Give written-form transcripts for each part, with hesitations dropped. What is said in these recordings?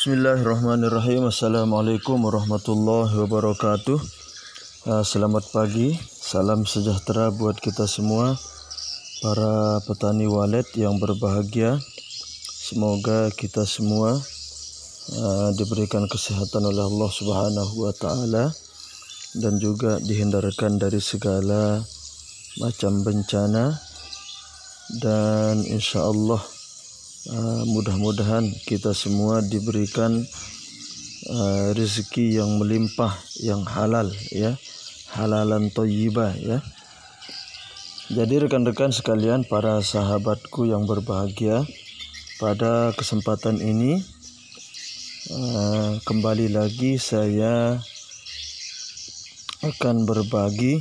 Bismillahirrahmanirrahim. Assalamualaikum warahmatullahi wabarakatuh. Selamat pagi, salam sejahtera buat kita semua, para petani walet yang berbahagia. Semoga kita semua diberikan kesehatan oleh Allah Subhanahu wa Ta'ala dan juga dihindarkan dari segala macam bencana, dan insya Allah mudah-mudahan kita semua diberikan rezeki yang melimpah, yang halal, ya, halalan thayyibah, ya. Jadi rekan-rekan sekalian, para sahabatku yang berbahagia, pada kesempatan ini kembali lagi saya akan berbagi,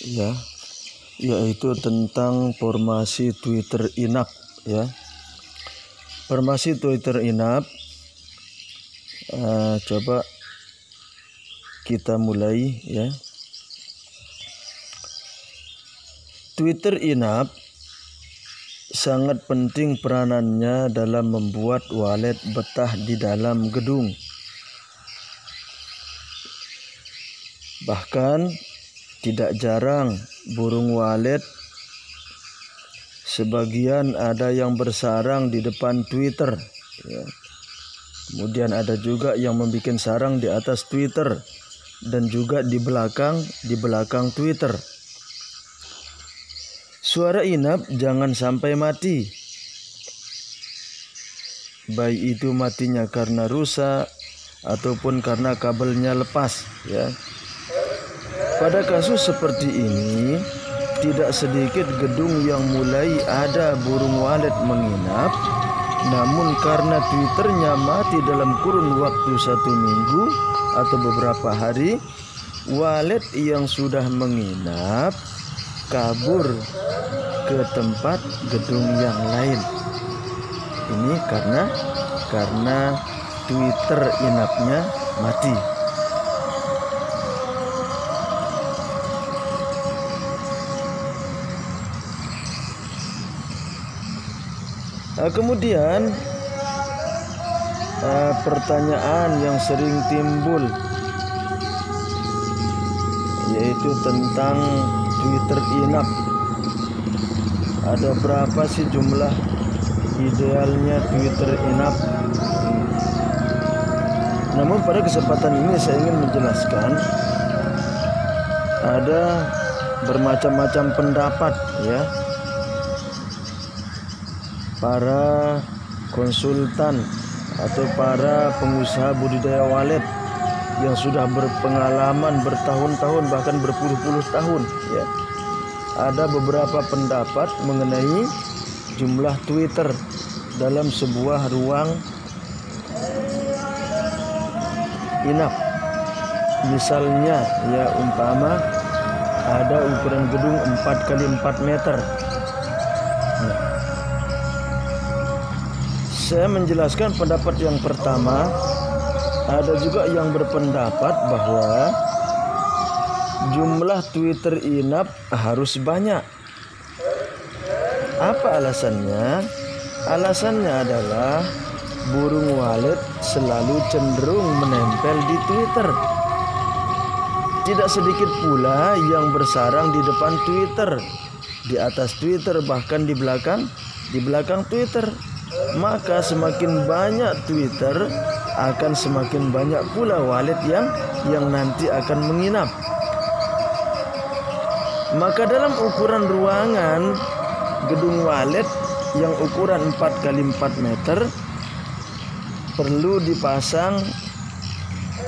ya, yaitu tentang formasi Twitter Inap, ya. Formasi Twitter Inap, coba kita mulai, ya. Twitter Inap sangat penting peranannya dalam membuat walet betah di dalam gedung. Bahkan tidak jarang burung walet sebagian ada yang bersarang di depan Twitter, ya. Kemudian ada juga yang membuat sarang di atas Twitter dan juga di belakang Twitter. Suara inap jangan sampai mati, baik itu matinya karena rusak ataupun karena kabelnya lepas, ya. Pada kasus seperti ini, tidak sedikit gedung yang mulai ada burung walet menginap, namun karena Twitternya mati dalam kurun waktu 1 minggu atau beberapa hari, walet yang sudah menginap kabur ke tempat gedung yang lain. Ini karena Twitter inapnya mati. Kemudian pertanyaan yang sering timbul yaitu tentang Twitter inap. Ada berapa sih jumlah idealnya Twitter inap? Namun pada kesempatan ini saya ingin menjelaskan ada bermacam-macam pendapat, ya. Para konsultan atau para pengusaha budidaya walet yang sudah berpengalaman bertahun-tahun bahkan berpuluh-puluh tahun, ya, ada beberapa pendapat mengenai jumlah Twitter dalam sebuah ruang inap. Misalnya, ya, umpama ada ukuran gedung 4x4 meter. Saya menjelaskan pendapat yang pertama. Ada juga yang berpendapat bahwa jumlah Twitter inap harus banyak. Apa alasannya? Alasannya adalah burung walet selalu cenderung menempel di Twitter. Tidak sedikit pula yang bersarang di depan Twitter, di atas Twitter, bahkan di belakang Twitter. Maka semakin banyak Twitter, akan semakin banyak pula walet yang nanti akan menginap. Maka dalam ukuran ruangan gedung walet yang ukuran 4x4 meter perlu dipasang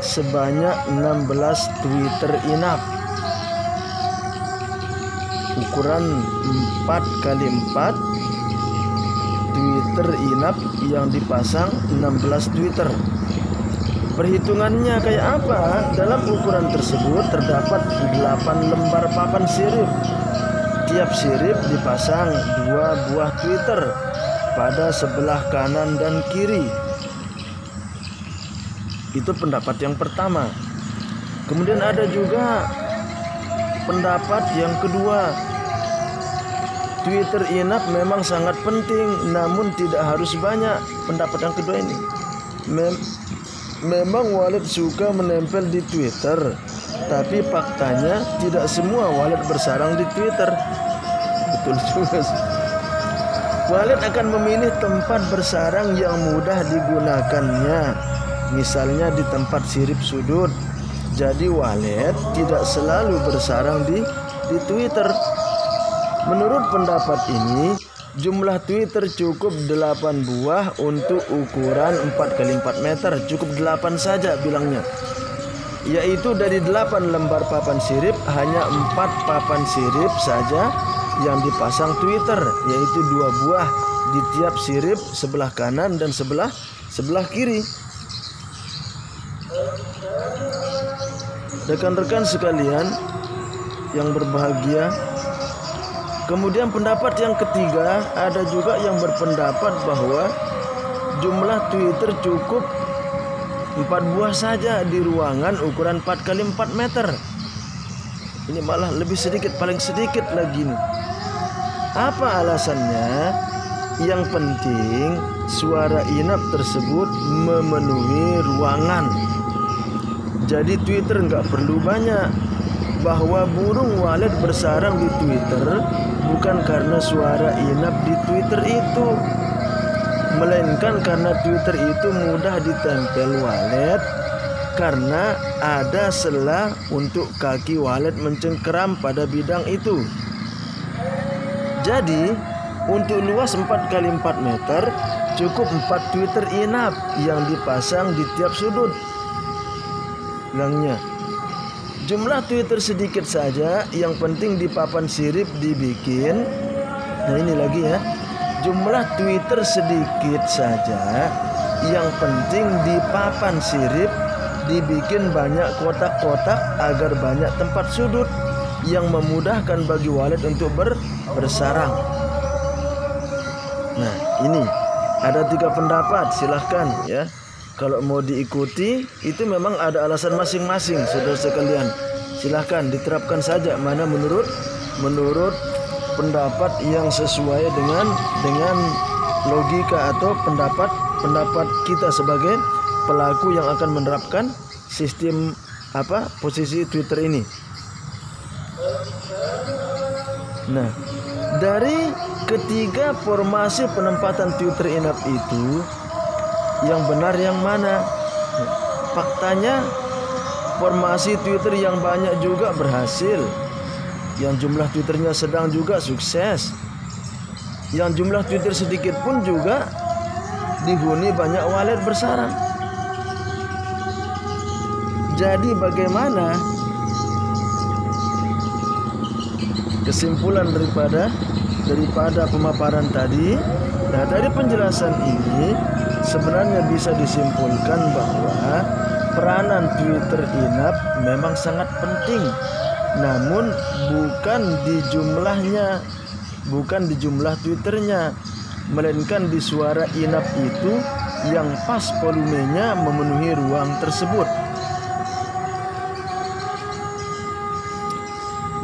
sebanyak 16 Twitter inap. Ukuran 4x4 Twitter inap yang dipasang 16 Twitter. Perhitungannya kayak apa? Dalam ukuran tersebut terdapat 8 lembar papan sirip. Tiap sirip dipasang 2 buah Twitter pada sebelah kanan dan kiri. Itu pendapat yang pertama. Kemudian ada juga pendapat yang kedua. Twitter inap memang sangat penting, namun tidak harus banyak. Pendapat yang kedua ini, Memang walet suka menempel di Twitter, tapi faktanya tidak semua walet bersarang di Twitter. Betul juga. Walet akan memilih tempat bersarang yang mudah digunakannya, misalnya di tempat sirip sudut. Jadi walet tidak selalu bersarang di Twitter. Menurut pendapat ini, jumlah Twitter cukup 8 buah untuk ukuran 4x4 meter. Cukup 8 saja bilangnya. Yaitu dari 8 lembar papan sirip, hanya 4 papan sirip saja yang dipasang Twitter, yaitu 2 buah di tiap sirip sebelah kanan dan sebelah kiri. Rekan-rekan sekalian yang berbahagia, kemudian pendapat yang ketiga, ada juga yang berpendapat bahwa jumlah Twitter cukup 4 buah saja di ruangan ukuran 4x4 meter. Ini malah lebih sedikit, paling sedikit lagi nih. Apa alasannya? Yang penting suara inap tersebut memenuhi ruangan. Jadi Twitter nggak perlu banyak. Bahwa burung walet bersarang di Twitter bukan karena suara inap di Twitter itu, melainkan karena Twitter itu mudah ditempel walet karena ada sela untuk kaki walet mencengkeram pada bidang itu. Jadi untuk luas 4x4 meter cukup 4 Twitter inap yang dipasang di tiap sudut. Bilangnya, jumlah Twitter sedikit saja, yang penting di papan sirip dibikin. Nah ini lagi ya, jumlah Twitter sedikit saja, yang penting di papan sirip dibikin banyak kotak-kotak agar banyak tempat sudut yang memudahkan bagi walet untuk bersarang. Nah ini ada 3 pendapat, silahkan ya. Kalau mau diikuti itu memang ada alasan masing-masing, saudara sekalian. Silahkan diterapkan saja mana menurut pendapat yang sesuai dengan logika atau pendapat kita sebagai pelaku yang akan menerapkan sistem posisi Twitter ini. Nah, dari ketiga formasi penempatan Twitter inap itu, yang benar yang mana? Faktanya formasi Twitter yang banyak juga berhasil. Yang jumlah Twitternya sedang juga sukses. Yang jumlah Twitter sedikit pun juga dihuni banyak walet bersarang. Jadi bagaimana kesimpulan daripada pemaparan tadi? Nah, dari penjelasan ini sebenarnya bisa disimpulkan bahwa peranan Twitter inap memang sangat penting, namun bukan di jumlahnya, bukan di jumlah Twitternya, melainkan di suara inap itu yang pas volumenya memenuhi ruang tersebut.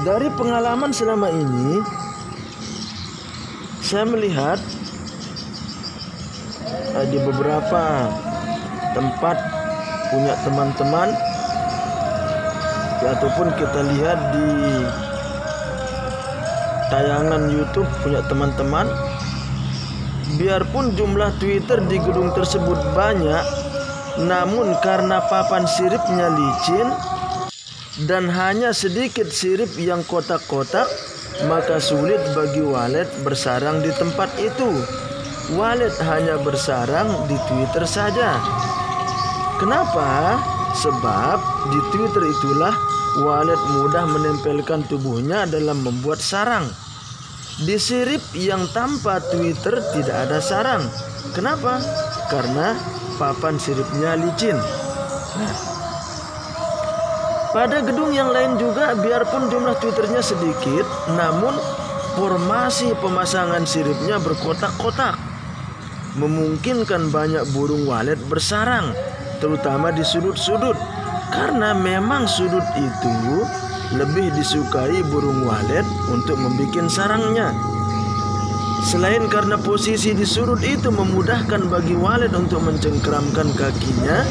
Dari pengalaman selama ini, saya melihat di beberapa tempat punya teman-teman, ataupun kita lihat di tayangan YouTube punya teman-teman, biarpun jumlah Twitter di gedung tersebut banyak, namun karena papan siripnya licin dan hanya sedikit sirip yang kotak-kotak, maka sulit bagi walet bersarang di tempat itu. Walet hanya bersarang di Twitter saja. Kenapa? Sebab di Twitter itulah walet mudah menempelkan tubuhnya dalam membuat sarang. Di sirip yang tanpa Twitter tidak ada sarang. Kenapa? Karena papan siripnya licin. Nah, pada gedung yang lain juga, biarpun jumlah Twitternya sedikit, namun formasi pemasangan siripnya berkotak-kotak, memungkinkan banyak burung walet bersarang, terutama di sudut-sudut, karena memang sudut itu lebih disukai burung walet untuk membuat sarangnya. Selain karena posisi di sudut itu memudahkan bagi Walid untuk mencengkeramkan kakinya,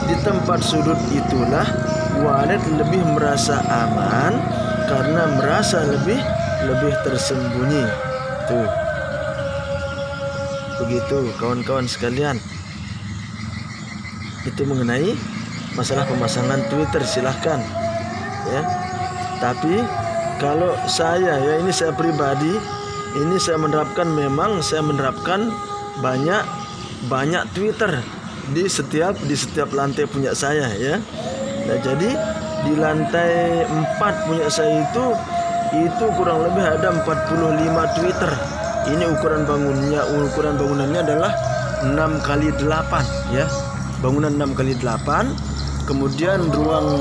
di tempat sudut itulah Walid lebih merasa aman karena merasa lebih tersembunyi. Tuh. Begitu kawan-kawan sekalian. Itu mengenai masalah pemasangan Twitter, silahkan ya. Tapi kalau saya ya, ini saya pribadi, ini saya menerapkan banyak Twitter di setiap lantai punya saya ya. Nah, jadi di lantai 4 punya saya itu kurang lebih ada 45 Twitter. Ini ukuran bangunannya adalah 6x8 ya. Bangunan 6x8. Kemudian ruang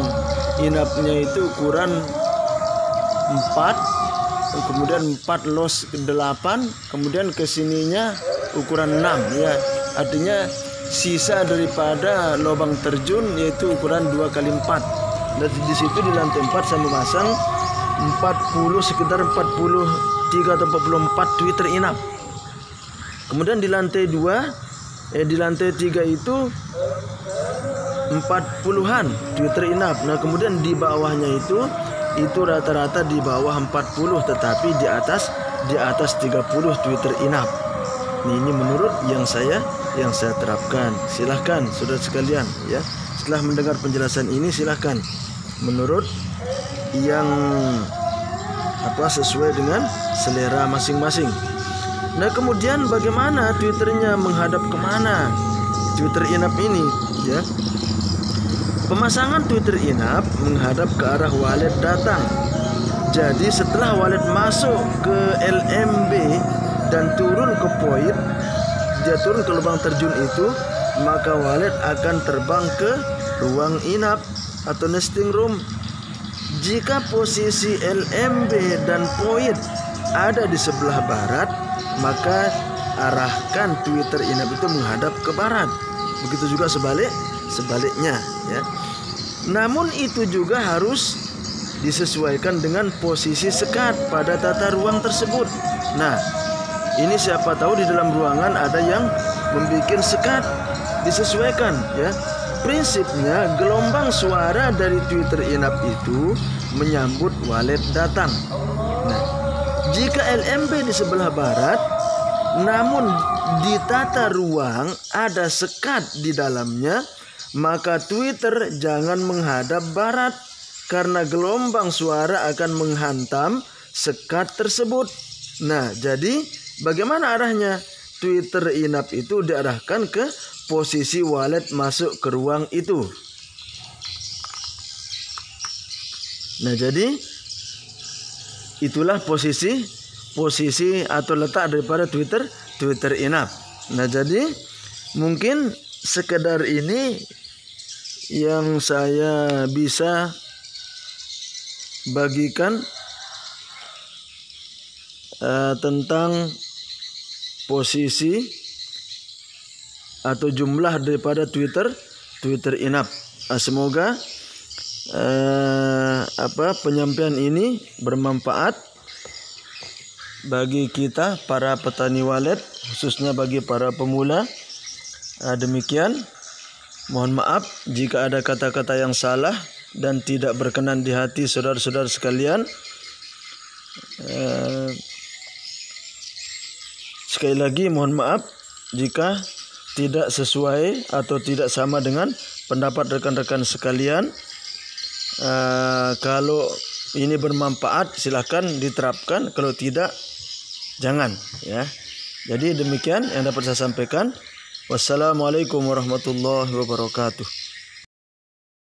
inapnya itu ukuran 4, kemudian 4 los 8, kemudian kesininya ukuran 6 ya. Artinya sisa daripada lubang terjun yaitu ukuran 2x4. Dan di situ di lantai 4 saya memasang sekitar 43 atau 44 Twitter inap. Kemudian di lantai 3 itu 40-an Twitter inap. Nah, kemudian di bawahnya itu rata-rata di bawah 40, tetapi di atas 30 Twitter inap. Ini menurut yang saya terapkan. Silahkan saudara sekalian ya. Setelah mendengar penjelasan ini silahkan menurut yang sesuai dengan selera masing-masing. Nah, kemudian bagaimana Twitternya menghadap kemana Twitter inap ini ya? Pemasangan Twitter inap menghadap ke arah Walid datang. Jadi setelah Walid masuk ke LMB dan turun ke poin, dia turun ke lubang terjun itu, maka Walid akan terbang ke ruang inap atau nesting room. Jika posisi LMB dan poin ada di sebelah barat, maka arahkan Twitter inap itu menghadap ke barat. Begitu juga sebaliknya ya. Namun itu juga harus disesuaikan dengan posisi sekat pada tata ruang tersebut. Nah, ini siapa tahu di dalam ruangan ada yang membuat sekat, disesuaikan ya. Prinsipnya gelombang suara dari Twitter inap itu menyambut Walid datang. Nah, jika LMB di sebelah barat, namun di tata ruang ada sekat di dalamnya, maka Twitter jangan menghadap barat karena gelombang suara akan menghantam sekat tersebut. Nah, jadi bagaimana arahnya? Twitter inap itu diarahkan ke posisi Walid masuk ke ruang itu. Nah, jadi itulah posisi atau letak daripada Twitter inap. Nah, jadi mungkin sekedar ini yang saya bisa bagikan tentang posisi atau jumlah daripada Twitter inap. Semoga penyampaian ini bermanfaat bagi kita para petani Walid, khususnya bagi para pemula. Demikian, mohon maaf jika ada kata-kata yang salah dan tidak berkenan di hati saudara-saudara sekalian. Sekali lagi mohon maaf jika tidak sesuai atau tidak sama dengan pendapat rekan-rekan sekalian. Kalau ini bermanfaat silahkan diterapkan, kalau tidak jangan ya. Jadi demikian yang dapat saya sampaikan. Wassalamualaikum warahmatullahi wabarakatuh.